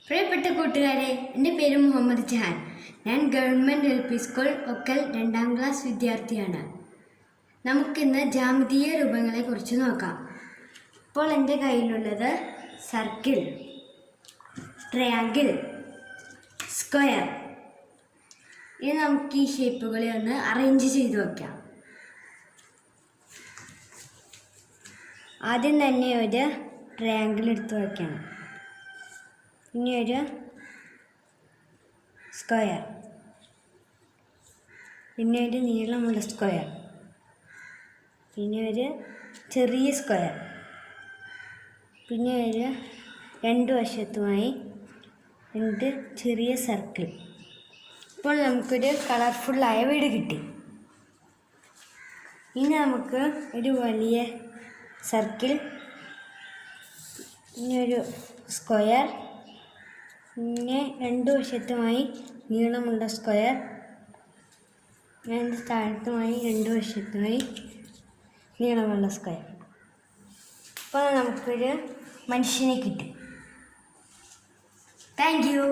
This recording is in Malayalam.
പ്രിയപ്പെട്ട കൂട്ടുകാരെ, എൻ്റെ പേര് മുഹമ്മദ് ജഹാൻ. ഞാൻ government LP school Okkal 2ാം class വിദ്യാർത്ഥിയാണ്. നമുക്കിന്ന് ജ്യാമിതീയ രൂപങ്ങളെക്കുറിച്ച് നോക്കാം. ഇപ്പോൾ എൻ്റെ കയ്യിലുള്ളത് സർക്കിൾ, ട്രയാങ്കിൾ, സ്ക്വയർ. ഇനി നമുക്ക് ഈ ഷേപ്പുകളെ ഒന്ന് അറേഞ്ച് ചെയ്ത് വയ്ക്കാം. ആദ്യം തന്നെ ഒരു ട്രയാങ്കിൾ എടുത്ത് വയ്ക്കണം. ഇനി ഒരു സ്ക്വയർ, പിന്നെ ഒരു നീളമുള്ള സ്ക്വയർ, പിന്നെ ഒരു ചെറിയ സ്ക്വയർ, പിന്നെ ഒരു രണ്ട് വശത്തുമായി രണ്ട് ചെറിയ സർക്കിൾ. ഇപ്പോൾ നമുക്കൊരു കളർഫുള്ളായ വീട് കിട്ടി. ഇനി നമുക്ക് ഒരു വലിയ സർക്കിൾ, പിന്നെ ഒരു സ്ക്വയർ, പിന്നെ രണ്ട് വശത്തുമായി നീളമുള്ള സ്ക്വയർ, അതിൻ്റെ താഴത്തുമായി രണ്ട് വശത്തുമായി നീളമുള്ള സ്ക്വയർ. അപ്പോൾ നമുക്കൊരു മനുഷ്യനെ കിട്ടും. Thank you.